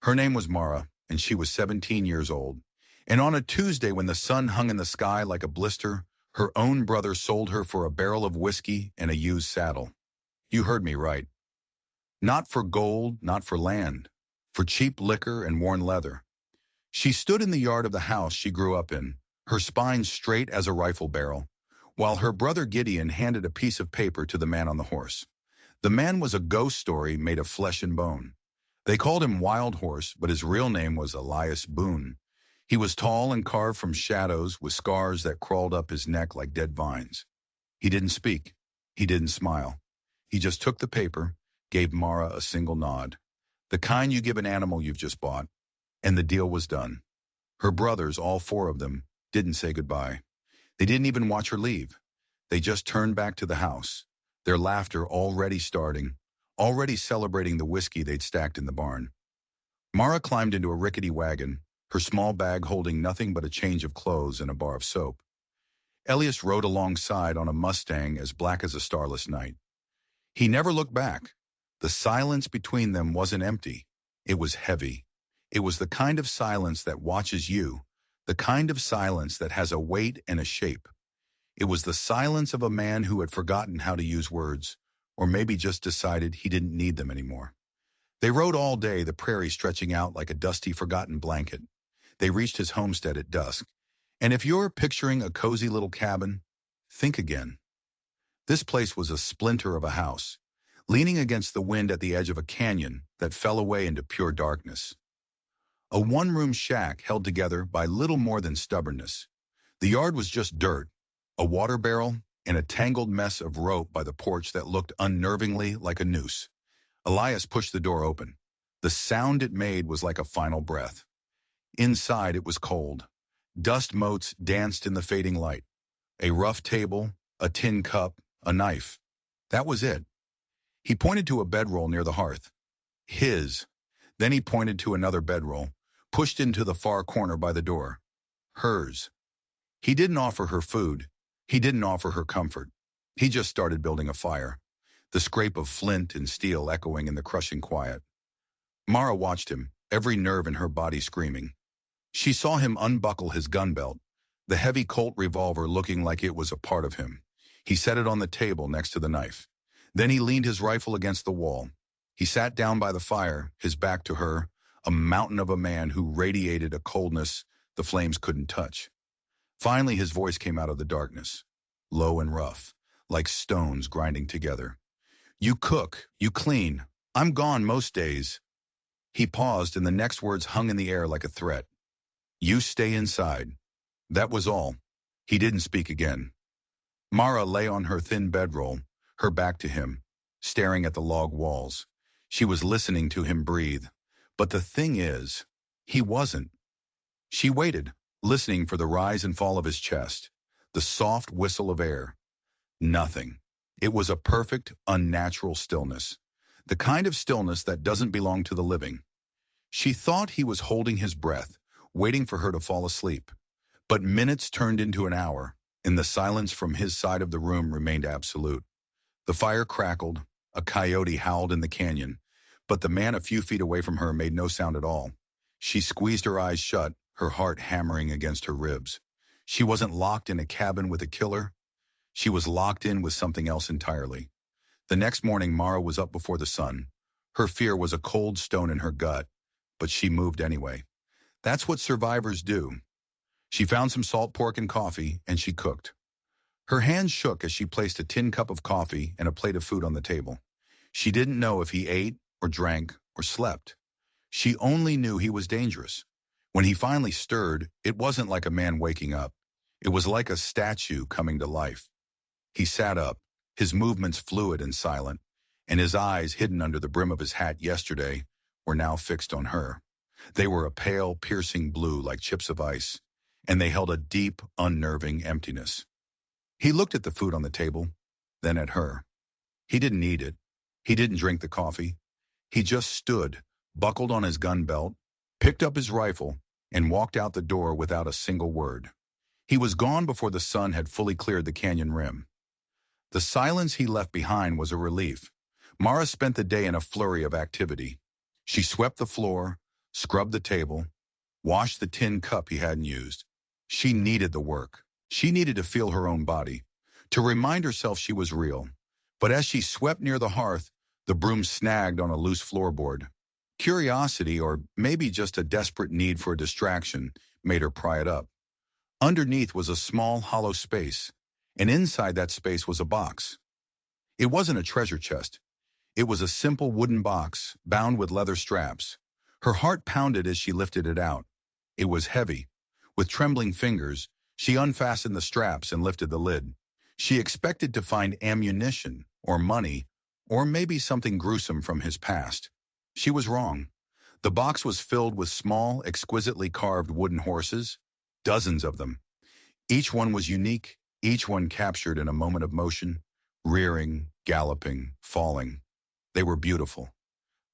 Her name was Mara, and she was 17 years old. And on a Tuesday when the sun hung in the sky like a blister, her own brother sold her for a barrel of whiskey and a used saddle. You heard me right. Not for gold, not for land, for cheap liquor and worn leather. She stood in the yard of the house she grew up in, her spine straight as a rifle barrel, while her brother Gideon handed a piece of paper to the man on the horse. The man was a ghost story made of flesh and bone. They called him Wild Horse, but his real name was Elias Boone. He was tall and carved from shadows with scars that crawled up his neck like dead vines. He didn't speak. He didn't smile. He just took the paper, gave Mara a single nod, the kind you give an animal you've just bought, and the deal was done. Her brothers, all four of them, didn't say goodbye. They didn't even watch her leave. They just turned back to the house, their laughter already starting, already celebrating the whiskey they'd stacked in the barn. Mara climbed into a rickety wagon, her small bag holding nothing but a change of clothes and a bar of soap. Elias rode alongside on a Mustang as black as a starless night. He never looked back. The silence between them wasn't empty. It was heavy. It was the kind of silence that watches you, the kind of silence that has a weight and a shape. It was the silence of a man who had forgotten how to use words, or maybe just decided he didn't need them anymore. They rode all day, the prairie stretching out like a dusty, forgotten blanket. They reached his homestead at dusk. And if you're picturing a cozy little cabin, think again. This place was a splinter of a house, leaning against the wind at the edge of a canyon that fell away into pure darkness. A one-room shack held together by little more than stubbornness. The yard was just dirt, a water barrel, and a tangled mess of rope by the porch that looked unnervingly like a noose. Elias pushed the door open. The sound it made was like a final breath. Inside it was cold. Dust motes danced in the fading light. A rough table, a tin cup, a knife. That was it. He pointed to a bedroll near the hearth. His. Then he pointed to another bedroll, pushed into the far corner by the door. Hers. He didn't offer her food. He didn't offer her comfort. He just started building a fire, the scrape of flint and steel echoing in the crushing quiet. Mara watched him, every nerve in her body screaming. She saw him unbuckle his gun belt, the heavy Colt revolver looking like it was a part of him. He set it on the table next to the knife. Then he leaned his rifle against the wall. He sat down by the fire, his back to her, a mountain of a man who radiated a coldness the flames couldn't touch. Finally, his voice came out of the darkness, low and rough, like stones grinding together. You cook, you clean. I'm gone most days. He paused, and the next words hung in the air like a threat. You stay inside. That was all. He didn't speak again. Mara lay on her thin bedroll, her back to him, staring at the log walls. She was listening to him breathe. But the thing is, he wasn't. She waited, listening for the rise and fall of his chest, the soft whistle of air. Nothing. It was a perfect, unnatural stillness, the kind of stillness that doesn't belong to the living. She thought he was holding his breath, waiting for her to fall asleep. But minutes turned into an hour, and the silence from his side of the room remained absolute. The fire crackled, a coyote howled in the canyon, but the man a few feet away from her made no sound at all. She squeezed her eyes shut, her heart hammering against her ribs. She wasn't locked in a cabin with a killer. She was locked in with something else entirely. The next morning, Mara was up before the sun. Her fear was a cold stone in her gut, but she moved anyway. That's what survivors do. She found some salt pork and coffee, and she cooked. Her hands shook as she placed a tin cup of coffee and a plate of food on the table. She didn't know if he ate or drank or slept. She only knew he was dangerous. When he finally stirred, it wasn't like a man waking up. It was like a statue coming to life. He sat up, his movements fluid and silent, and his eyes, hidden under the brim of his hat yesterday, were now fixed on her. They were a pale, piercing blue like chips of ice, and they held a deep, unnerving emptiness. He looked at the food on the table, then at her. He didn't eat it. He didn't drink the coffee. He just stood, buckled on his gun belt, picked up his rifle, and walked out the door without a single word. He was gone before the sun had fully cleared the canyon rim. The silence he left behind was a relief. Mara spent the day in a flurry of activity. She swept the floor, scrubbed the table, washed the tin cup he hadn't used. She needed the work. She needed to feel her own body, to remind herself she was real. But as she swept near the hearth, the broom snagged on a loose floorboard. Curiosity, or maybe just a desperate need for a distraction, made her pry it up. Underneath was a small, hollow space, and inside that space was a box. It wasn't a treasure chest. It was a simple wooden box, bound with leather straps. Her heart pounded as she lifted it out. It was heavy. With trembling fingers, she unfastened the straps and lifted the lid. She expected to find ammunition, or money, or maybe something gruesome from his past. She was wrong. The box was filled with small, exquisitely carved wooden horses, dozens of them. Each one was unique, each one captured in a moment of motion, rearing, galloping, falling. They were beautiful,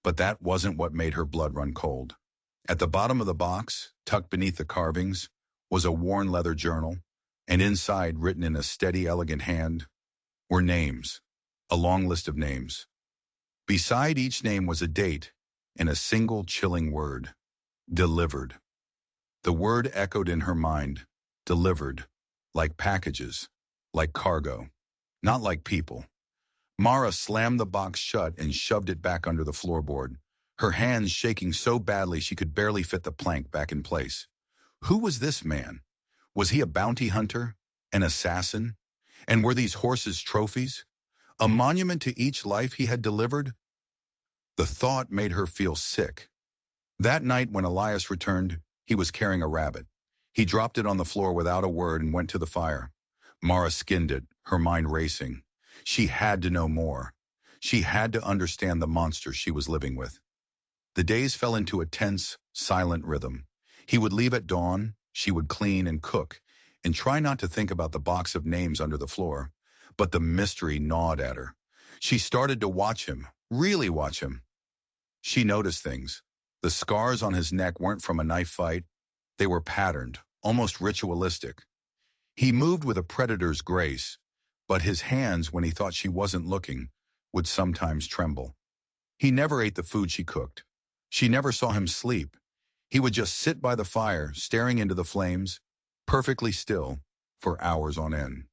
but that wasn't what made her blood run cold. At the bottom of the box, tucked beneath the carvings, was a worn leather journal, and inside, written in a steady, elegant hand, were names, a long list of names. Beside each name was a date and a single chilling word: delivered. The word echoed in her mind: delivered, like packages, like cargo, not like people. Mara slammed the box shut and shoved it back under the floorboard, her hands shaking so badly she could barely fit the plank back in place. Who was this man? Was he a bounty hunter? An assassin? And were these horses trophies? A monument to each life he had delivered? The thought made her feel sick. That night when Elias returned, he was carrying a rabbit. He dropped it on the floor without a word and went to the fire. Mara skinned it, her mind racing. She had to know more. She had to understand the monster she was living with. The days fell into a tense, silent rhythm. He would leave at dawn, she would clean and cook, and try not to think about the box of names under the floor. But the mystery gnawed at her. She started to watch him, really watch him. She noticed things. The scars on his neck weren't from a knife fight. They were patterned, almost ritualistic. He moved with a predator's grace, but his hands, when he thought she wasn't looking, would sometimes tremble. He never ate the food she cooked. She never saw him sleep. He would just sit by the fire, staring into the flames, perfectly still, for hours on end.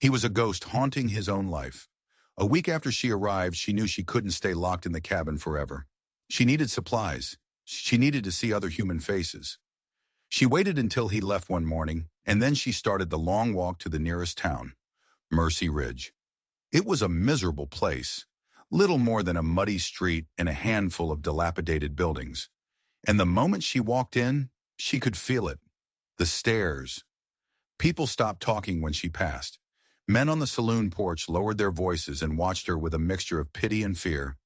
He was a ghost haunting his own life. A week after she arrived, she knew she couldn't stay locked in the cabin forever. She needed supplies. She needed to see other human faces. She waited until he left one morning, and then she started the long walk to the nearest town, Mercy Ridge. It was a miserable place, little more than a muddy street and a handful of dilapidated buildings. And the moment she walked in, she could feel it. The stares. People stopped talking when she passed. Men on the saloon porch lowered their voices and watched her with a mixture of pity and fear.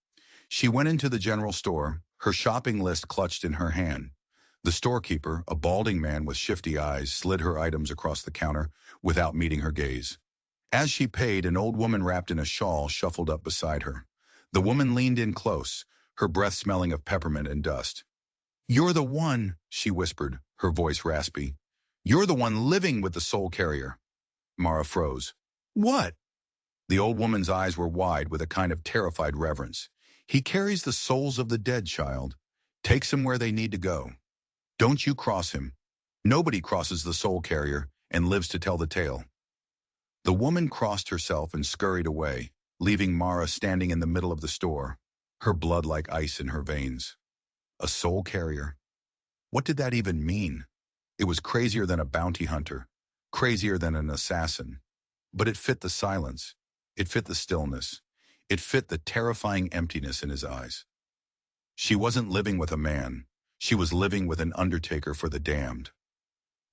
She went into the general store, her shopping list clutched in her hand. The storekeeper, a balding man with shifty eyes, slid her items across the counter without meeting her gaze. As she paid, an old woman wrapped in a shawl shuffled up beside her. The woman leaned in close, her breath smelling of peppermint and dust. "You're the one," she whispered, her voice raspy. "You're the one living with the soul carrier." Mara froze. "What?" The old woman's eyes were wide with a kind of terrified reverence. "He carries the souls of the dead, child. Takes them where they need to go. Don't you cross him. Nobody crosses the soul carrier and lives to tell the tale." The woman crossed herself and scurried away, leaving Mara standing in the middle of the store, her blood like ice in her veins. A soul carrier? What did that even mean? It was crazier than a bounty hunter, crazier than an assassin. But it fit the silence. It fit the stillness. It fit the terrifying emptiness in his eyes. She wasn't living with a man. She was living with an undertaker for the damned.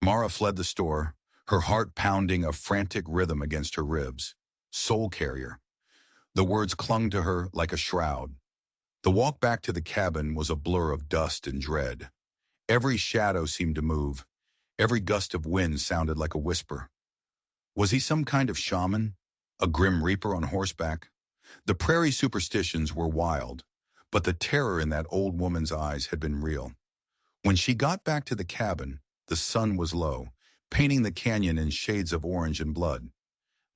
Mara fled the store, her heart pounding a frantic rhythm against her ribs. Soul carrier. The words clung to her like a shroud. The walk back to the cabin was a blur of dust and dread. Every shadow seemed to move. Every gust of wind sounded like a whisper. Was he some kind of shaman? A grim reaper on horseback? The prairie superstitions were wild, but the terror in that old woman's eyes had been real. When she got back to the cabin, the sun was low, painting the canyon in shades of orange and blood.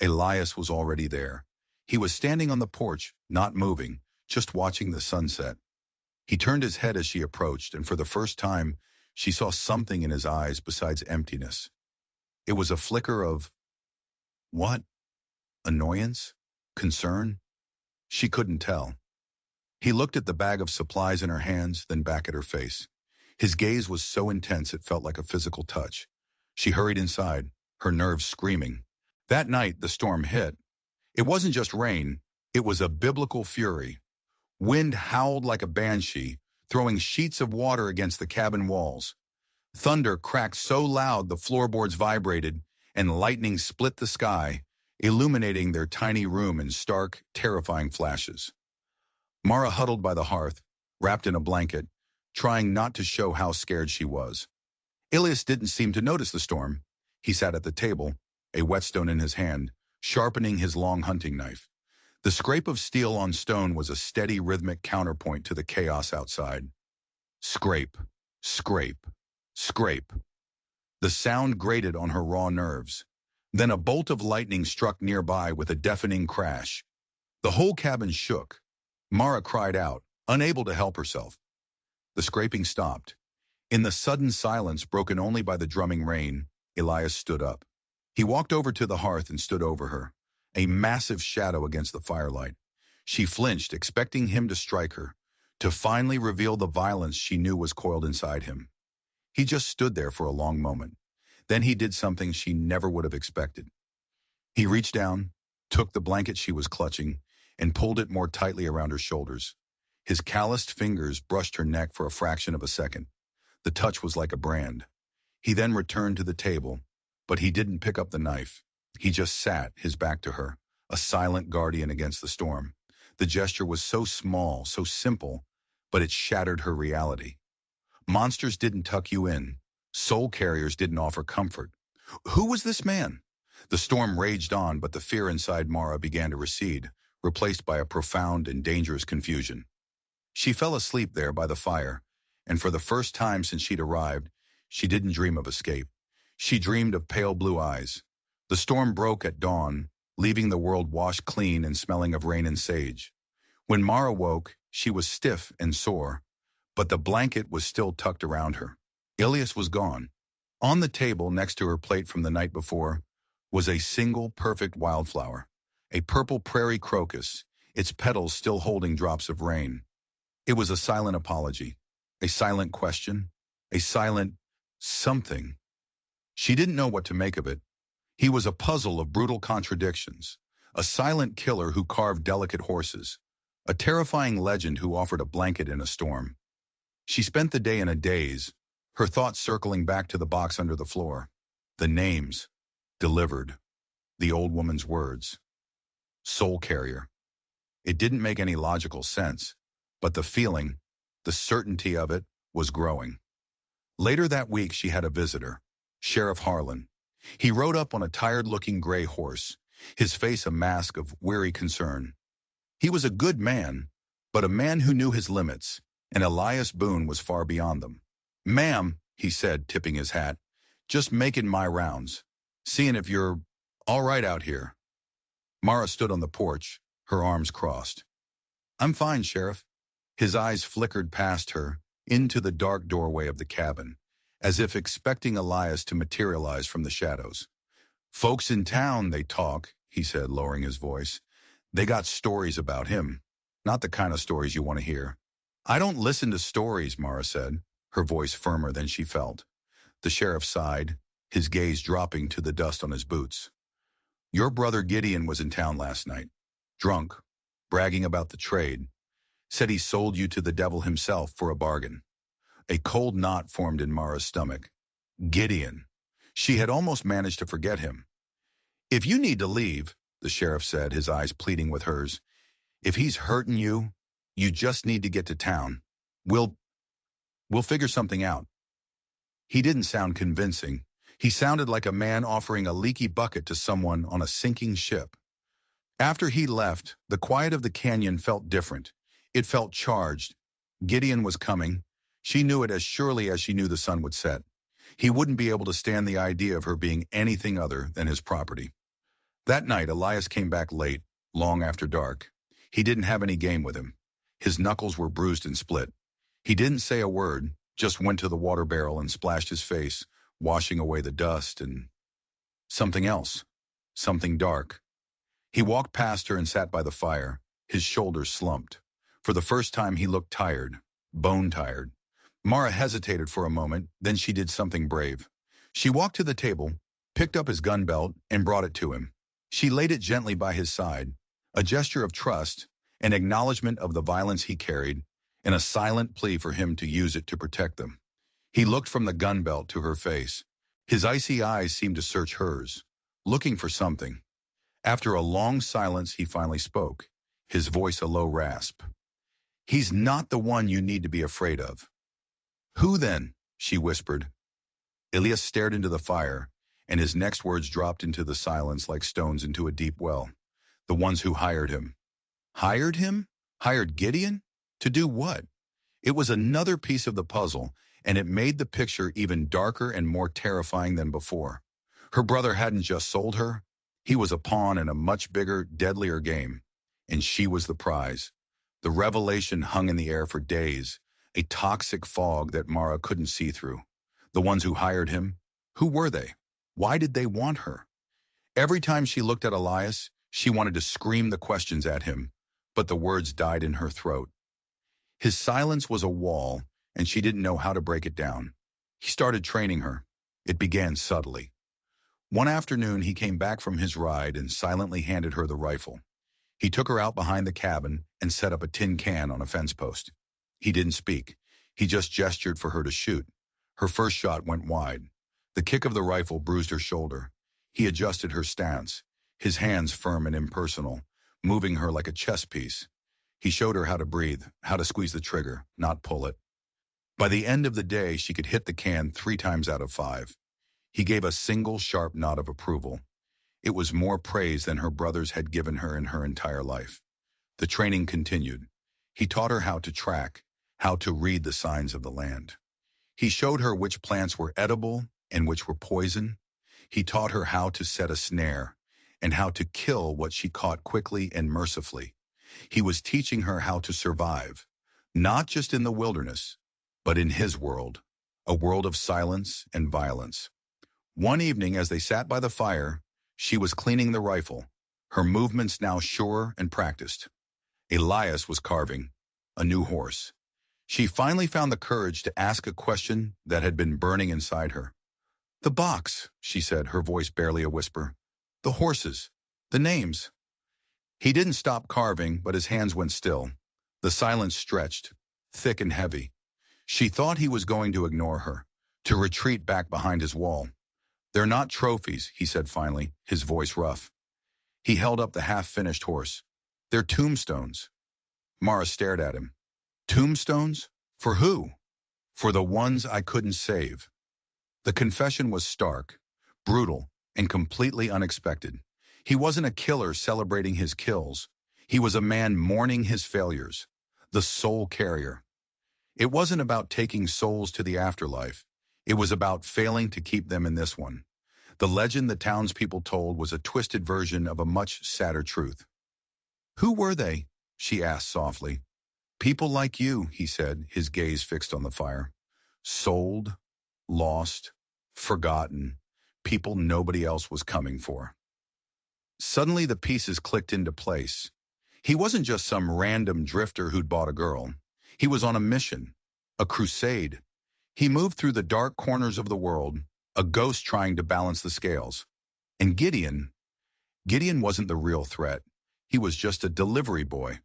Elias was already there. He was standing on the porch, not moving, just watching the sunset. He turned his head as she approached, and for the first time, she saw something in his eyes besides emptiness. It was a flicker of, what? Annoyance? Concern? She couldn't tell. He looked at the bag of supplies in her hands, then back at her face. His gaze was so intense it felt like a physical touch. She hurried inside, her nerves screaming. That night, the storm hit. It wasn't just rain, it was a biblical fury. Wind howled like a banshee, throwing sheets of water against the cabin walls. Thunder cracked so loud the floorboards vibrated, and lightning split the sky, illuminating their tiny room in stark, terrifying flashes. Mara huddled by the hearth, wrapped in a blanket, trying not to show how scared she was. Ilias didn't seem to notice the storm. He sat at the table, a whetstone in his hand, sharpening his long hunting knife. The scrape of steel on stone was a steady rhythmic counterpoint to the chaos outside. Scrape, scrape, scrape. The sound grated on her raw nerves. Then a bolt of lightning struck nearby with a deafening crash. The whole cabin shook. Mara cried out, unable to help herself. The scraping stopped. In the sudden silence broken only by the drumming rain, Elias stood up. He walked over to the hearth and stood over her, a massive shadow against the firelight. She flinched, expecting him to strike her, to finally reveal the violence she knew was coiled inside him. He just stood there for a long moment. Then he did something she never would have expected. He reached down, took the blanket she was clutching, and pulled it more tightly around her shoulders. His calloused fingers brushed her neck for a fraction of a second. The touch was like a brand. He then returned to the table, but he didn't pick up the knife. He just sat, his back to her, a silent guardian against the storm. The gesture was so small, so simple, but it shattered her reality. Monsters didn't tuck you in. Soul carriers didn't offer comfort. Who was this man? The storm raged on, but the fear inside Mara began to recede, replaced by a profound and dangerous confusion. She fell asleep there by the fire, and for the first time since she'd arrived, she didn't dream of escape. She dreamed of pale blue eyes. The storm broke at dawn, leaving the world washed clean and smelling of rain and sage. When Mara woke, she was stiff and sore, but the blanket was still tucked around her. Ilias was gone. On the table next to her plate from the night before was a single perfect wildflower, a purple prairie crocus, its petals still holding drops of rain. It was a silent apology, a silent question, a silent something. She didn't know what to make of it. He was a puzzle of brutal contradictions, a silent killer who carved delicate horses, a terrifying legend who offered a blanket in a storm. She spent the day in a daze, her thoughts circling back to the box under the floor. The names, delivered, the old woman's words. Soul carrier. It didn't make any logical sense, but the feeling, the certainty of it, was growing. Later that week she had a visitor, Sheriff Harlan. He rode up on a tired-looking gray horse, his face a mask of weary concern. He was a good man, but a man who knew his limits, and Elias Boone was far beyond them. "Ma'am," he said, tipping his hat, "just making my rounds, seeing if you're all right out here." Mara stood on the porch, her arms crossed. "I'm fine, Sheriff." His eyes flickered past her, into the dark doorway of the cabin, as if expecting Elias to materialize from the shadows. "Folks in town, they talk," he said, lowering his voice. "They got stories about him, not the kind of stories you want to hear." "I don't listen to stories," Mara said, her voice firmer than she felt. The sheriff sighed, his gaze dropping to the dust on his boots. "Your brother Gideon was in town last night, drunk, bragging about the trade. Said he sold you to the devil himself for a bargain." A cold knot formed in Mara's stomach. Gideon. She had almost managed to forget him. "If you need to leave," the sheriff said, his eyes pleading with hers, "if he's hurting you, you just need to get to town. We'll figure something out." He didn't sound convincing. He sounded like a man offering a leaky bucket to someone on a sinking ship. After he left, the quiet of the canyon felt different. It felt charged. Gideon was coming. She knew it as surely as she knew the sun would set. He wouldn't be able to stand the idea of her being anything other than his property. That night, Elias came back late, long after dark. He didn't have any game with him. His knuckles were bruised and split. He didn't say a word, just went to the water barrel and splashed his face, washing away the dust and something else, something dark. He walked past her and sat by the fire, his shoulders slumped. For the first time he looked tired, bone tired. Mara hesitated for a moment, then she did something brave. She walked to the table, picked up his gun belt, and brought it to him. She laid it gently by his side, a gesture of trust, an acknowledgement of the violence he carried, and a silent plea for him to use it to protect them. He looked from the gun belt to her face. His icy eyes seemed to search hers, looking for something. After a long silence, he finally spoke, his voice a low rasp. "He's not the one you need to be afraid of." "Who then?" she whispered. Elias stared into the fire, and his next words dropped into the silence like stones into a deep well. "The ones who hired him." Hired him? Hired Gideon? To do what? It was another piece of the puzzle, and it made the picture even darker and more terrifying than before. Her brother hadn't just sold her. He was a pawn in a much bigger, deadlier game, and she was the prize. The revelation hung in the air for days, a toxic fog that Mara couldn't see through. The ones who hired him, who were they? Why did they want her? Every time she looked at Elias, she wanted to scream the questions at him, but the words died in her throat. His silence was a wall, and she didn't know how to break it down. He started training her. It began subtly. One afternoon, he came back from his ride and silently handed her the rifle. He took her out behind the cabin and set up a tin can on a fence post. He didn't speak. He just gestured for her to shoot. Her first shot went wide. The kick of the rifle bruised her shoulder. He adjusted her stance, his hands firm and impersonal, moving her like a chess piece. He showed her how to breathe, how to squeeze the trigger, not pull it. By the end of the day, she could hit the can 3 times out of 5. He gave a single sharp nod of approval. It was more praise than her brothers had given her in her entire life. The training continued. He taught her how to track, how to read the signs of the land. He showed her which plants were edible and which were poison. He taught her how to set a snare and how to kill what she caught quickly and mercifully. He was teaching her how to survive, not just in the wilderness, but in his world, a world of silence and violence. One evening, as they sat by the fire, she was cleaning the rifle, her movements now sure and practiced. Elias was carving a new horse. She finally found the courage to ask a question that had been burning inside her. "The box," she said, her voice barely a whisper. "The horses, the names." He didn't stop carving, but his hands went still. The silence stretched, thick and heavy. She thought he was going to ignore her, to retreat back behind his wall. "They're not trophies," he said finally, his voice rough. He held up the half-finished horse. "They're tombstones." Mara stared at him. "Tombstones? For who?" "For the ones I couldn't save." The confession was stark, brutal, and completely unexpected. He wasn't a killer celebrating his kills. He was a man mourning his failures, the soul carrier. It wasn't about taking souls to the afterlife. It was about failing to keep them in this one. The legend the townspeople told was a twisted version of a much sadder truth. "Who were they?" she asked softly. "People like you," he said, his gaze fixed on the fire. "Sold, lost, forgotten, people nobody else was coming for." Suddenly the pieces clicked into place. He wasn't just some random drifter who'd bought a girl. He was on a mission, a crusade. He moved through the dark corners of the world, a ghost trying to balance the scales. And Gideon wasn't the real threat. He was just a delivery boy.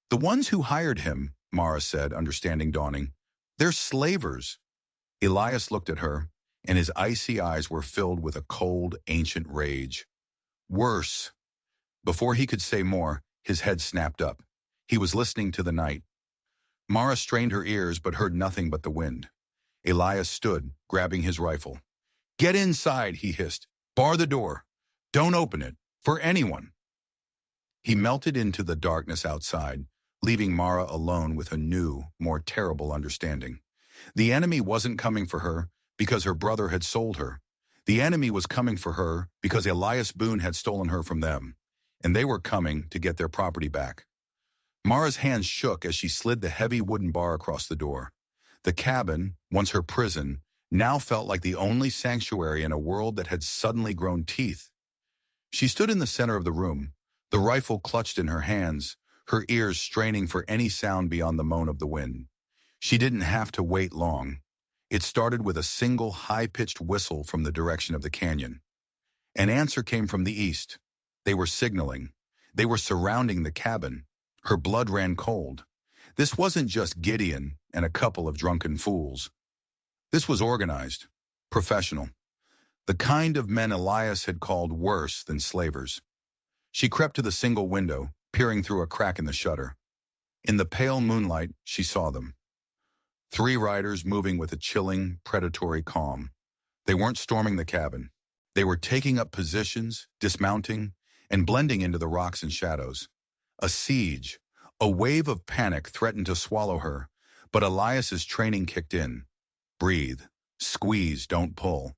"The ones who hired him," Mara said, understanding dawning, "they're slavers." Elias looked at her, and his icy eyes were filled with a cold, ancient rage. "Worse." Before he could say more, his head snapped up. He was listening to the night. Mara strained her ears but heard nothing but the wind. Elias stood, grabbing his rifle. "Get inside," he hissed. "Bar the door. Don't open it. For anyone." He melted into the darkness outside, leaving Mara alone with a new, more terrible understanding. The enemy wasn't coming for her because her brother had sold her. The enemy was coming for her because Elias Boone had stolen her from them, and they were coming to get their property back. Mara's hands shook as she slid the heavy wooden bar across the door. The cabin, once her prison, now felt like the only sanctuary in a world that had suddenly grown teeth. She stood in the center of the room, the rifle clutched in her hands, her ears straining for any sound beyond the moan of the wind. She didn't have to wait long. It started with a single high-pitched whistle from the direction of the canyon. An answer came from the east. They were signaling. They were surrounding the cabin. Her blood ran cold. This wasn't just Gideon and a couple of drunken fools. This was organized, professional, the kind of men Elias had called worse than slavers. She crept to the single window, peering through a crack in the shutter. In the pale moonlight, she saw them. 3 riders moving with a chilling, predatory calm. They weren't storming the cabin. They were taking up positions, dismounting, and blending into the rocks and shadows. A siege, a wave of panic threatened to swallow her, but Elias's training kicked in. Breathe, squeeze, don't pull.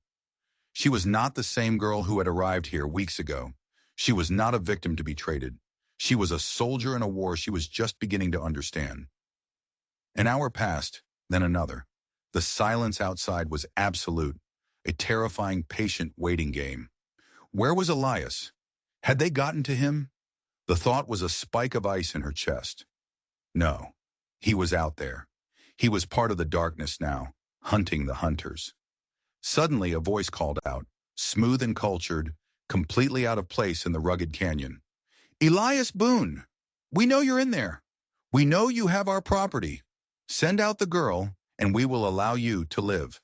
She was not the same girl who had arrived here weeks ago. She was not a victim to be traded. She was a soldier in a war she was just beginning to understand. An hour passed, then another. The silence outside was absolute, a terrifying patient waiting game. Where was Elias? Had they gotten to him? The thought was a spike of ice in her chest. No, he was out there. He was part of the darkness now, hunting the hunters. Suddenly a voice called out, smooth and cultured, completely out of place in the rugged canyon. Elias Boone! We know you're in there. We know you have our property. Send out the girl, and we will allow you to live.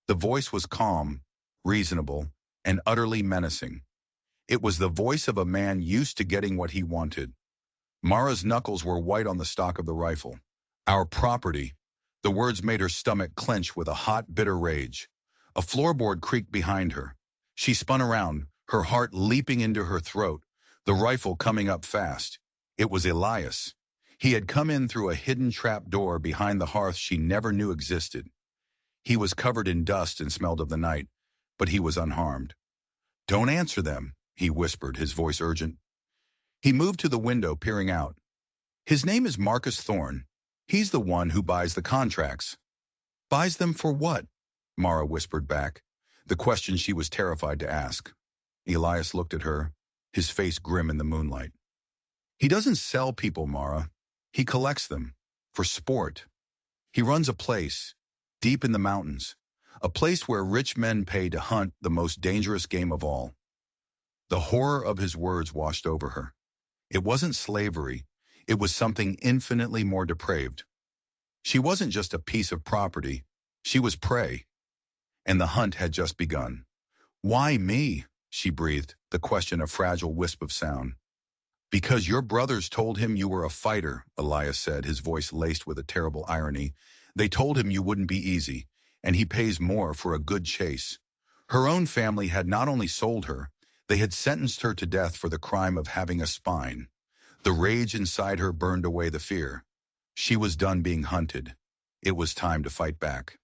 The voice was calm, reasonable, and utterly menacing. It was the voice of a man used to getting what he wanted. Mara's knuckles were white on the stock of the rifle. Our property. The words made her stomach clench with a hot, bitter rage. A floorboard creaked behind her. She spun around, her heart leaping into her throat, the rifle coming up fast. It was Elias. He had come in through a hidden trap door behind the hearth she never knew existed. He was covered in dust and smelled of the night, but he was unharmed. Don't answer them, he whispered, his voice urgent. He moved to the window, peering out. His name is Marcus Thorne. He's the one who buys the contracts. Buys them for what? Mara whispered back, the question she was terrified to ask. Elias looked at her, his face grim in the moonlight. He doesn't sell people, Mara. He collects them. For sport. He runs a place, deep in the mountains. A place where rich men pay to hunt the most dangerous game of all. The horror of his words washed over her. It wasn't slavery. It was something infinitely more depraved. She wasn't just a piece of property. She was prey. And the hunt had just begun. Why me? She breathed, the question a fragile wisp of sound. Because your brothers told him you were a fighter, Elias said, his voice laced with a terrible irony. They told him you wouldn't be easy, and he pays more for a good chase. Her own family had not only sold her, they had sentenced her to death for the crime of having a spine. The rage inside her burned away the fear. She was done being hunted. It was time to fight back.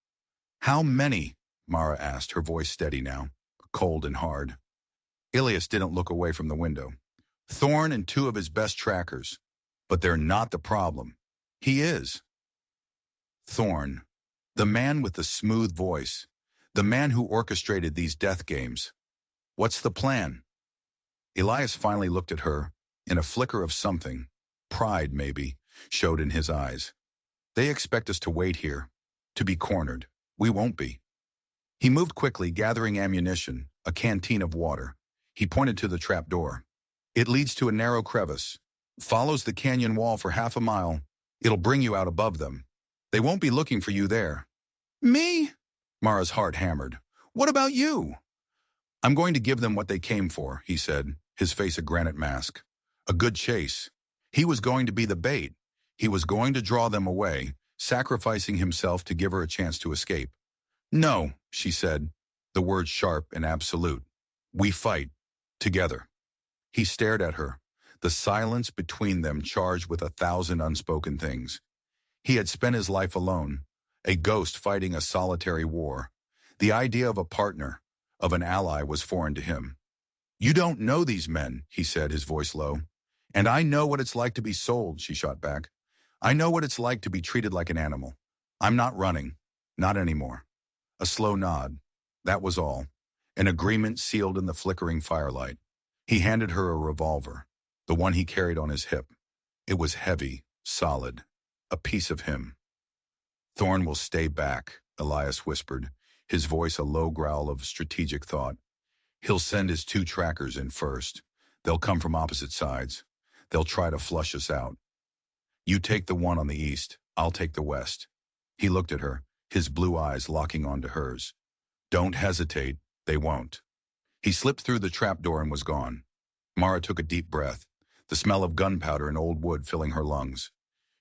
How many? Mara asked, her voice steady now, cold and hard. Elias didn't look away from the window. Thorne and 2 of his best trackers. But they're not the problem. He is. Thorne, the man with the smooth voice, the man who orchestrated these death games. What's the plan? Elias finally looked at her, and a flicker of something, pride maybe, showed in his eyes. They expect us to wait here, to be cornered. We won't be. He moved quickly, gathering ammunition, a canteen of water. He pointed to the trap door. It leads to a narrow crevice, follows the canyon wall for half a mile. It'll bring you out above them. They won't be looking for you there. Me? Mara's heart hammered. What about you? I'm going to give them what they came for, he said, his face a granite mask. A good chase. He was going to be the bait. He was going to draw them away, sacrificing himself to give her a chance to escape. No, she said, the words sharp and absolute. We fight. Together. He stared at her, the silence between them charged with 1,000 unspoken things. He had spent his life alone, a ghost fighting a solitary war. The idea of a partner, of an ally, was foreign to him. You don't know these men, he said, his voice low. And I know what it's like to be sold, she shot back. I know what it's like to be treated like an animal. I'm not running. Not anymore. A slow nod. That was all. An agreement sealed in the flickering firelight. He handed her a revolver, the one he carried on his hip. It was heavy, solid, a piece of him. Thorn will stay back, Elias whispered, his voice a low growl of strategic thought. He'll send his 2 trackers in first. They'll come from opposite sides. They'll try to flush us out. You take the one on the east, I'll take the west. He looked at her, his blue eyes locking onto hers. Don't hesitate, they won't. He slipped through the trapdoor and was gone. Mara took a deep breath, the smell of gunpowder and old wood filling her lungs.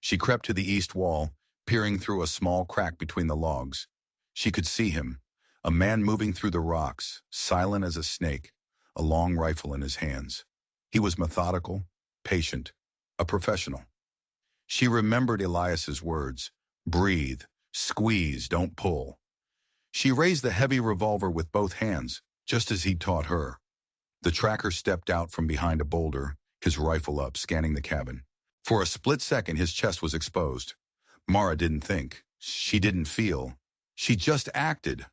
She crept to the east wall, peering through a small crack between the logs. She could see him, a man moving through the rocks, silent as a snake, a long rifle in his hands. He was methodical, patient, a professional. She remembered Elias's words, breathe, squeeze, don't pull. She raised the heavy revolver with both hands, just as he'd taught her. The tracker stepped out from behind a boulder, his rifle up, scanning the cabin. For a split second, his chest was exposed. Mara didn't think. She didn't feel. She just acted.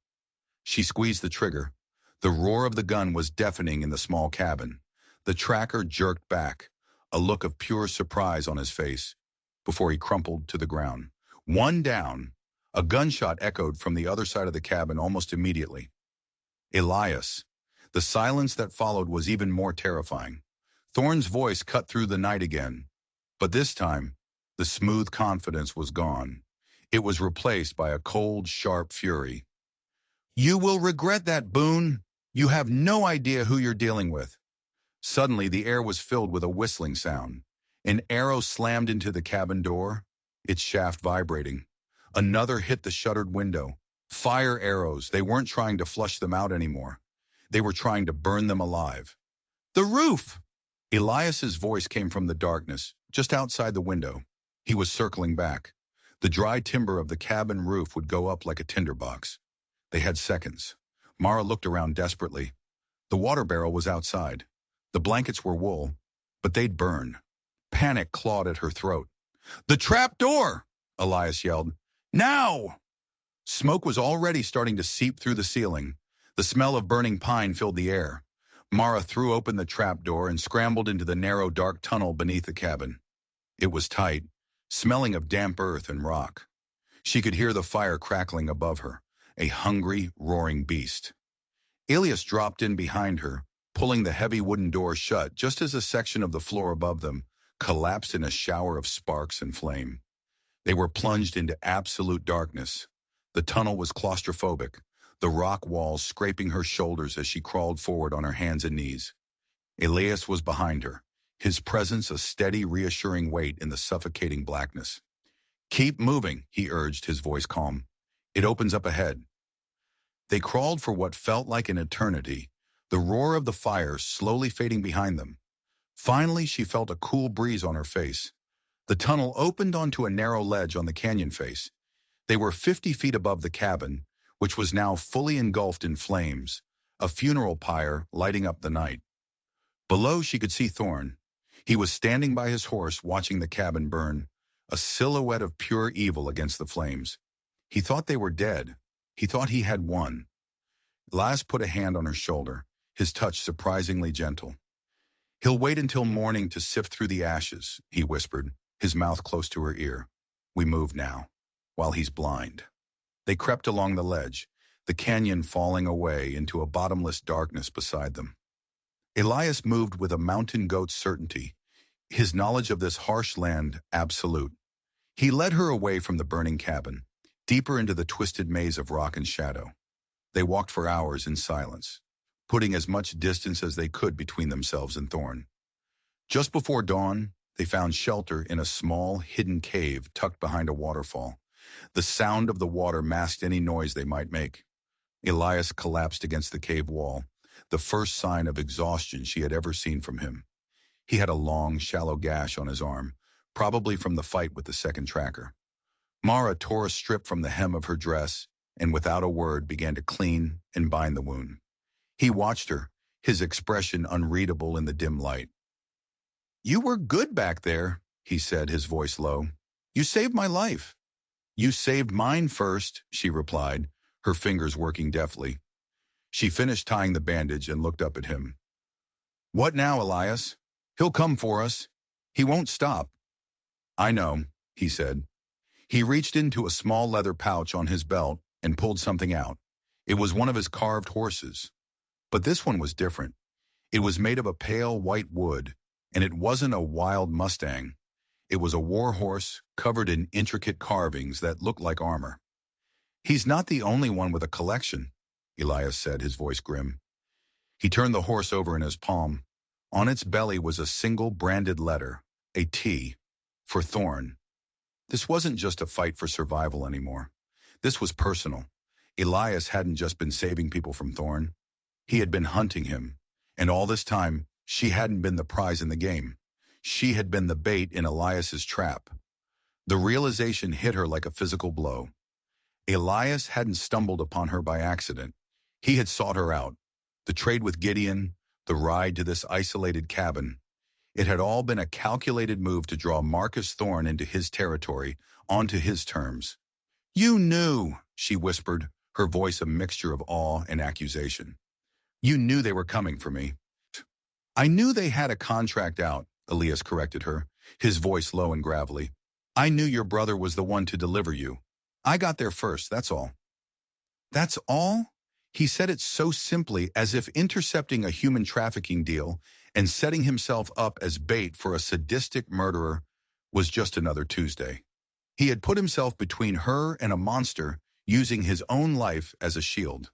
She squeezed the trigger. The roar of the gun was deafening in the small cabin. The tracker jerked back, a look of pure surprise on his face, before he crumpled to the ground. One down. A gunshot echoed from the other side of the cabin almost immediately. Elias. The silence that followed was even more terrifying. Thorn's voice cut through the night again. But this time, the smooth confidence was gone. It was replaced by a cold, sharp fury. You will regret that, Boone. You have no idea who you're dealing with. Suddenly, the air was filled with a whistling sound. An arrow slammed into the cabin door, its shaft vibrating. Another hit the shuttered window. Fire arrows, they weren't trying to flush them out anymore. They were trying to burn them alive. The roof! Elias's voice came from the darkness, just outside the window. He was circling back. The dry timber of the cabin roof would go up like a tinderbox. They had seconds. Mara looked around desperately. The water barrel was outside. The blankets were wool, but they'd burn. Panic clawed at her throat. The trap door! Elias yelled. Now! Smoke was already starting to seep through the ceiling. The smell of burning pine filled the air. Mara threw open the trap door and scrambled into the narrow, dark tunnel beneath the cabin. It was tight, smelling of damp earth and rock. She could hear the fire crackling above her, a hungry, roaring beast. Elias dropped in behind her, pulling the heavy wooden door shut just as a section of the floor above them collapsed in a shower of sparks and flame. They were plunged into absolute darkness. The tunnel was claustrophobic, the rock walls scraping her shoulders as she crawled forward on her hands and knees. Elias was behind her, his presence a steady, reassuring weight in the suffocating blackness. Keep moving, he urged, his voice calm. It opens up ahead. They crawled for what felt like an eternity, the roar of the fire slowly fading behind them. Finally, she felt a cool breeze on her face. The tunnel opened onto a narrow ledge on the canyon face. They were 50 feet above the cabin, which was now fully engulfed in flames, a funeral pyre lighting up the night. Below, she could see Thorn. He was standing by his horse watching the cabin burn, a silhouette of pure evil against the flames. He thought they were dead. He thought he had won. Elias put a hand on her shoulder, his touch surprisingly gentle. He'll wait until morning to sift through the ashes, he whispered, his mouth close to her ear. We move now, while he's blind. They crept along the ledge, the canyon falling away into a bottomless darkness beside them. Elias moved with a mountain goat's certainty, his knowledge of this harsh land absolute. He led her away from the burning cabin, deeper into the twisted maze of rock and shadow. They walked for hours in silence, putting as much distance as they could between themselves and Thorn. Just before dawn, they found shelter in a small, hidden cave tucked behind a waterfall. The sound of the water masked any noise they might make. Elias collapsed against the cave wall, the first sign of exhaustion she had ever seen from him. He had a long, shallow gash on his arm, probably from the fight with the second tracker. Mara tore a strip from the hem of her dress and without a word began to clean and bind the wound. He watched her, his expression unreadable in the dim light. You were good back there, he said, his voice low. You saved my life. You saved mine first, she replied, her fingers working deftly. She finished tying the bandage and looked up at him. What now, Elias? He'll come for us. He won't stop. I know, he said. He reached into a small leather pouch on his belt and pulled something out. It was one of his carved horses. But this one was different. It was made of a pale white wood, and it wasn't a wild Mustang. It was a war horse covered in intricate carvings that looked like armor. He's not the only one with a collection, Elias said, his voice grim. He turned the horse over in his palm. On its belly was a single branded letter, a T, for Thorn. This wasn't just a fight for survival anymore. This was personal. Elias hadn't just been saving people from Thorn. He had been hunting him. And all this time, she hadn't been the prize in the game. She had been the bait in Elias's trap. The realization hit her like a physical blow. Elias hadn't stumbled upon her by accident. He had sought her out. The trade with Gideon, the ride to this isolated cabin. It had all been a calculated move to draw Marcus Thorne into his territory, onto his terms. You knew, she whispered, her voice a mixture of awe and accusation. You knew they were coming for me. I knew they had a contract out, Elias corrected her, his voice low and gravelly. I knew your brother was the one to deliver you. I got there first, that's all. That's all? He said it so simply, as if intercepting a human trafficking deal and setting himself up as bait for a sadistic murderer was just another Tuesday. He had put himself between her and a monster, using his own life as a shield.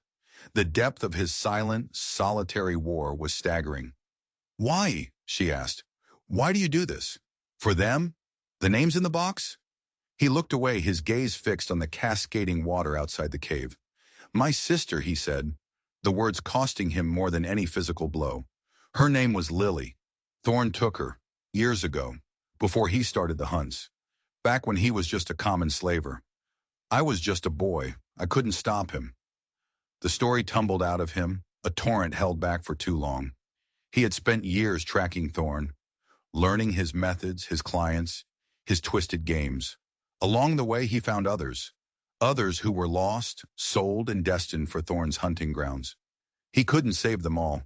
The depth of his silent, solitary war was staggering. Why? She asked. Why do you do this? For them? The names in the box? He looked away, his gaze fixed on the cascading water outside the cave. My sister, he said, the words costing him more than any physical blow. Her name was Lily. Thorne took her, years ago, before he started the hunts, back when he was just a common slaver. I was just a boy. I couldn't stop him. The story tumbled out of him, a torrent held back for too long. He had spent years tracking Thorne, learning his methods, his clients, his twisted games. Along the way, he found others who were lost, sold, and destined for Thorne's hunting grounds. He couldn't save them all.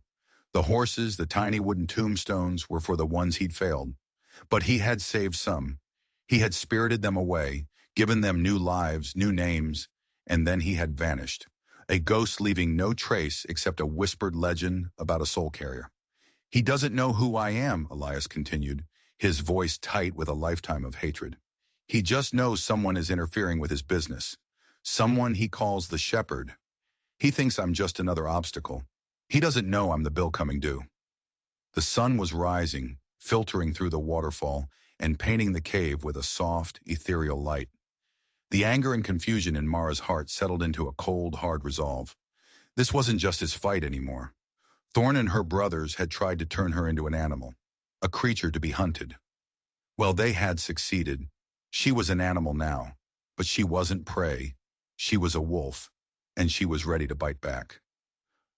The horses, the tiny wooden tombstones, were for the ones he'd failed. But he had saved some. He had spirited them away, given them new lives, new names, and then he had vanished, a ghost leaving no trace except a whispered legend about a soul carrier. He doesn't know who I am, Elias continued, his voice tight with a lifetime of hatred. He just knows someone is interfering with his business. Someone he calls the shepherd. He thinks I'm just another obstacle. He doesn't know I'm the bill coming due. The sun was rising, filtering through the waterfall and painting the cave with a soft, ethereal light. The anger and confusion in Mara's heart settled into a cold, hard resolve. This wasn't just his fight anymore. Thorne and her brothers had tried to turn her into an animal, a creature to be hunted. Well, they had succeeded. She was an animal now, but she wasn't prey. She was a wolf, and she was ready to bite back.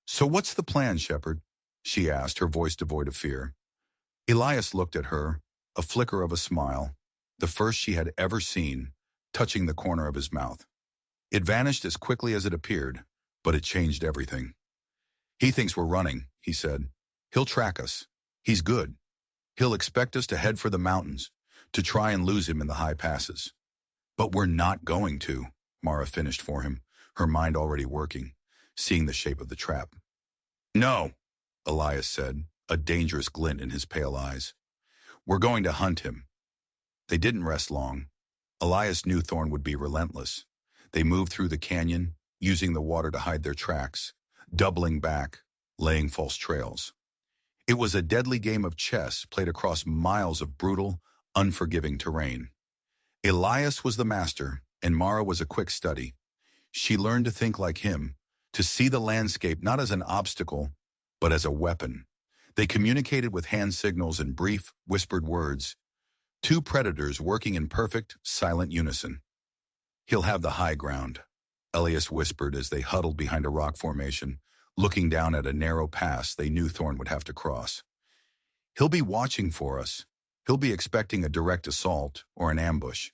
So what's the plan, Shepherd? She asked, her voice devoid of fear. Elias looked at her, a flicker of a smile, the first she had ever seen, touching the corner of his mouth. It vanished as quickly as it appeared, but it changed everything. He thinks we're running, he said. He'll track us. He's good. He'll expect us to head for the mountains, to try and lose him in the high passes. But we're not going to, Mara finished for him, her mind already working, seeing the shape of the trap. No, Elias said, a dangerous glint in his pale eyes. We're going to hunt him. They didn't rest long. Elias knew Thorne would be relentless. They moved through the canyon, using the water to hide their tracks, doubling back, laying false trails. It was a deadly game of chess played across miles of brutal, unforgiving terrain. Elias was the master, and Mara was a quick study. She learned to think like him, to see the landscape not as an obstacle, but as a weapon. They communicated with hand signals and brief, whispered words, two predators working in perfect, silent unison. He'll have the high ground, Elias whispered as they huddled behind a rock formation, looking down at a narrow pass they knew Thorne would have to cross. He'll be watching for us, He'll be expecting a direct assault or an ambush.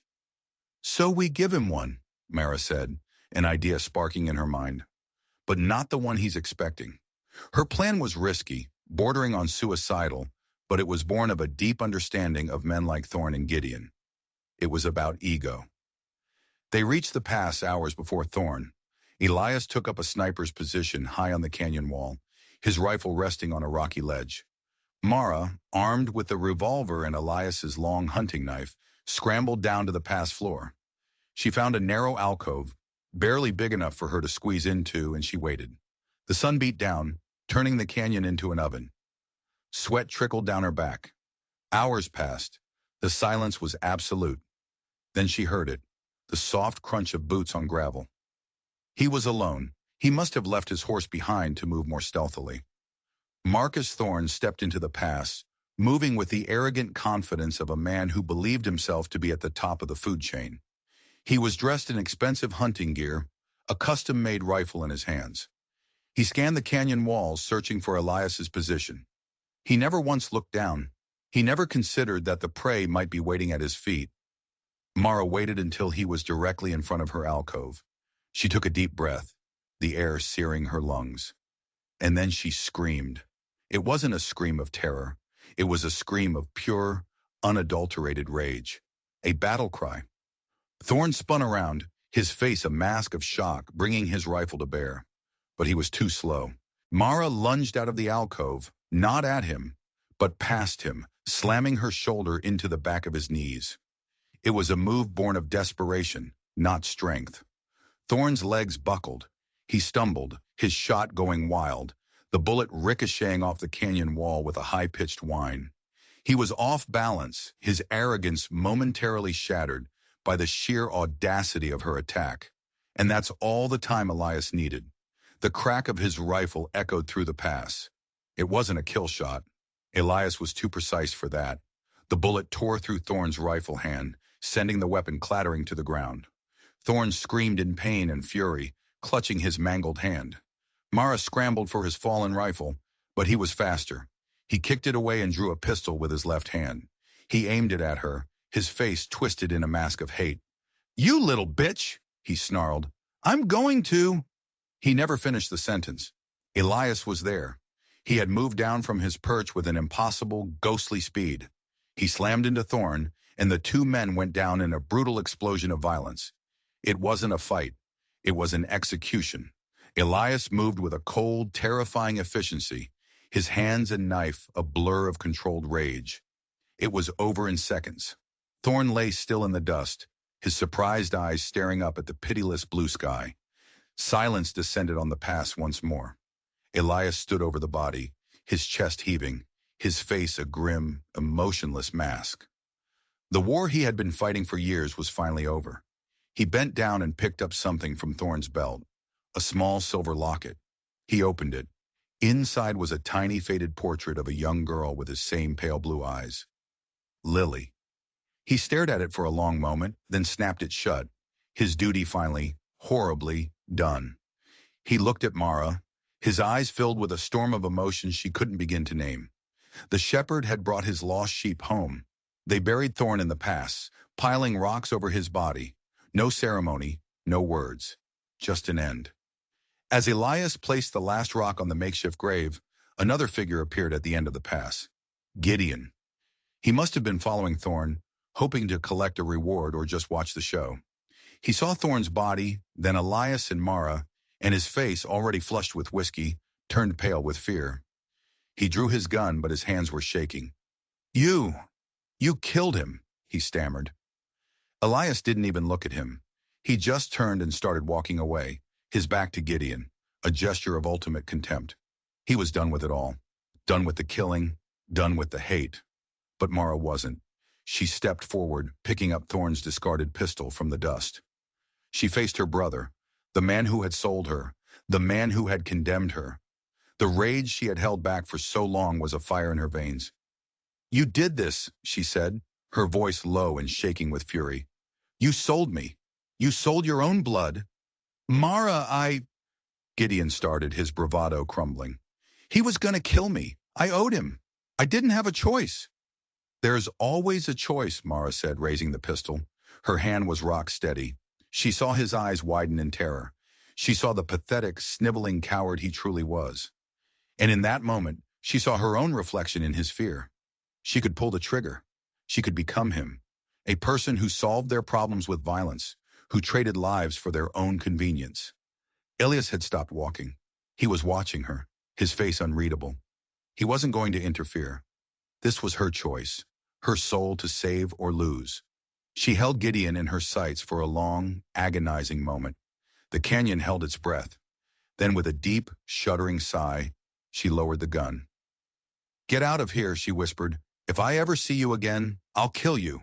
So we give him one, Mara said, an idea sparking in her mind. But not the one he's expecting. Her plan was risky, bordering on suicidal, but it was born of a deep understanding of men like Thorn and Gideon. It was about ego. They reached the pass hours before Thorn. Elias took up a sniper's position high on the canyon wall, his rifle resting on a rocky ledge. Mara, armed with the revolver and Elias's long hunting knife, scrambled down to the pass floor. She found a narrow alcove, barely big enough for her to squeeze into, and she waited. The sun beat down, turning the canyon into an oven. Sweat trickled down her back. Hours passed. The silence was absolute. Then she heard it, the soft crunch of boots on gravel. He was alone. He must have left his horse behind to move more stealthily. Marcus Thorne stepped into the pass, moving with the arrogant confidence of a man who believed himself to be at the top of the food chain. He was dressed in expensive hunting gear, a custom-made rifle in his hands. He scanned the canyon walls, searching for Elias's position. He never once looked down. He never considered that the prey might be waiting at his feet. Mara waited until he was directly in front of her alcove. She took a deep breath, the air searing her lungs. And then she screamed. It wasn't a scream of terror. It was a scream of pure, unadulterated rage. A battle cry. Thorne spun around, his face a mask of shock, bringing his rifle to bear. But he was too slow. Mara lunged out of the alcove, not at him, but past him, slamming her shoulder into the back of his knees. It was a move born of desperation, not strength. Thorne's legs buckled. He stumbled, his shot going wild, the bullet ricocheting off the canyon wall with a high-pitched whine. He was off balance, his arrogance momentarily shattered by the sheer audacity of her attack. And that's all the time Elias needed. The crack of his rifle echoed through the pass. It wasn't a kill shot. Elias was too precise for that. The bullet tore through Thorne's rifle hand, sending the weapon clattering to the ground. Thorne screamed in pain and fury, clutching his mangled hand. Mara scrambled for his fallen rifle, but he was faster. He kicked it away and drew a pistol with his left hand. He aimed it at her, his face twisted in a mask of hate. "You little bitch," he snarled. "I'm going to." He never finished the sentence. Elias was there. He had moved down from his perch with an impossible, ghostly speed. He slammed into Thorne, and the two men went down in a brutal explosion of violence. It wasn't a fight. It was an execution. Elias moved with a cold, terrifying efficiency, his hands and knife a blur of controlled rage. It was over in seconds. Thorne lay still in the dust, his surprised eyes staring up at the pitiless blue sky. Silence descended on the pass once more. Elias stood over the body, his chest heaving, his face a grim, emotionless mask. The war he had been fighting for years was finally over. He bent down and picked up something from Thorne's belt, a small silver locket. He opened it. Inside was a tiny faded portrait of a young girl with his same pale blue eyes. Lily. He stared at it for a long moment, then snapped it shut, his duty finally, horribly, done. He looked at Mara, his eyes filled with a storm of emotions she couldn't begin to name. The shepherd had brought his lost sheep home. They buried Thorne in the pass, piling rocks over his body. No ceremony, no words, just an end. As Elias placed the last rock on the makeshift grave, another figure appeared at the end of the pass. Gideon. He must have been following Thorne, hoping to collect a reward or just watch the show. He saw Thorne's body, then Elias and Mara, and his face, already flushed with whiskey, turned pale with fear. He drew his gun, but his hands were shaking. You killed him," he stammered. Elias didn't even look at him. He just turned and started walking away, his back to Gideon, a gesture of ultimate contempt. He was done with it all. Done with the killing, done with the hate. But Mara wasn't. She stepped forward, picking up Thorne's discarded pistol from the dust. She faced her brother, the man who had sold her, the man who had condemned her. The rage she had held back for so long was afire in her veins. "You did this," she said, her voice low and shaking with fury. "You sold me. You sold your own blood." "Mara, Gideon started, his bravado crumbling. "He was going to kill me. I owed him. I didn't have a choice." There's always a choice, Mara said, raising the pistol. Her hand was rock steady. She saw his eyes widen in terror. She saw the pathetic, sniveling coward he truly was. And in that moment, she saw her own reflection in his fear. She could pull the trigger. She could become him. A person who solved their problems with violence, who traded lives for their own convenience. Ilias had stopped walking. He was watching her, his face unreadable. He wasn't going to interfere. This was her choice, her soul to save or lose. She held Gideon in her sights for a long, agonizing moment. The canyon held its breath. Then with a deep, shuddering sigh, she lowered the gun. "Get out of here," she whispered. "If I ever see you again, I'll kill you."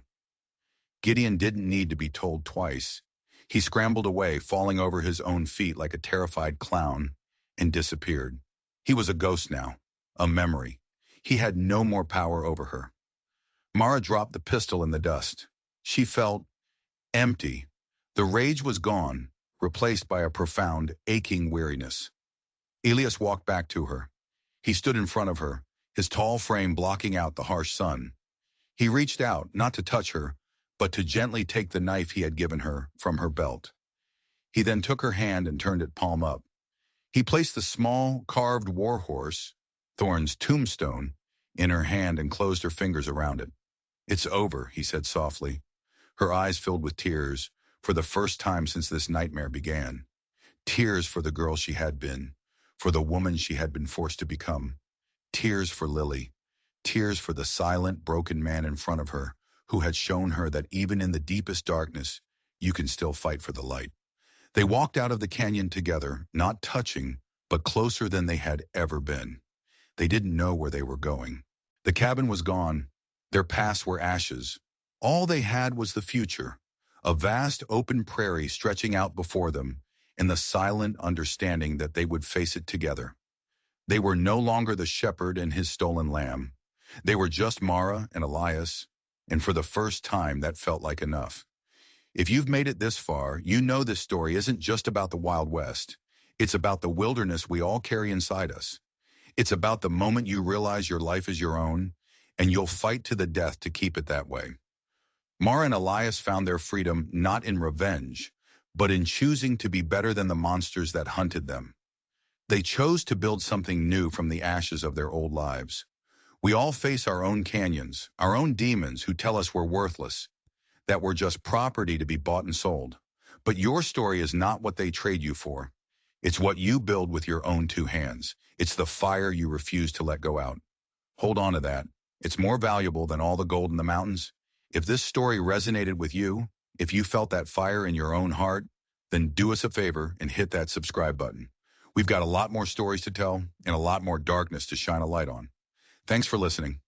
Gideon didn't need to be told twice. He scrambled away, falling over his own feet like a terrified clown, and disappeared. He was a ghost now, a memory. He had no more power over her. Mara dropped the pistol in the dust. She felt empty. The rage was gone, replaced by a profound, aching weariness. Elias walked back to her. He stood in front of her, his tall frame blocking out the harsh sun. He reached out, not to touch her, but to gently take the knife he had given her from her belt. He then took her hand and turned it palm up. He placed the small, carved war horse, Thorn's tombstone, in her hand and closed her fingers around it. "It's over," he said softly. Her eyes filled with tears, for the first time since this nightmare began. Tears for the girl she had been, for the woman she had been forced to become. Tears for Lily. Tears for the silent, broken man in front of her, who had shown her that even in the deepest darkness, you can still fight for the light. They walked out of the canyon together, not touching, but closer than they had ever been. They didn't know where they were going. The cabin was gone. Their pasts were ashes. All they had was the future, a vast open prairie stretching out before them, and the silent understanding that they would face it together. They were no longer the shepherd and his stolen lamb. They were just Mara and Elias, and for the first time that felt like enough. If you've made it this far, you know this story isn't just about the Wild West. It's about the wilderness we all carry inside us. It's about the moment you realize your life is your own, and you'll fight to the death to keep it that way. Mara and Elias found their freedom not in revenge, but in choosing to be better than the monsters that hunted them. They chose to build something new from the ashes of their old lives. We all face our own canyons, our own demons who tell us we're worthless, that we're just property to be bought and sold. But your story is not what they trade you for. It's what you build with your own two hands. It's the fire you refuse to let go out. Hold on to that. It's more valuable than all the gold in the mountains. If this story resonated with you, if you felt that fire in your own heart, then do us a favor and hit that subscribe button. We've got a lot more stories to tell and a lot more darkness to shine a light on. Thanks for listening.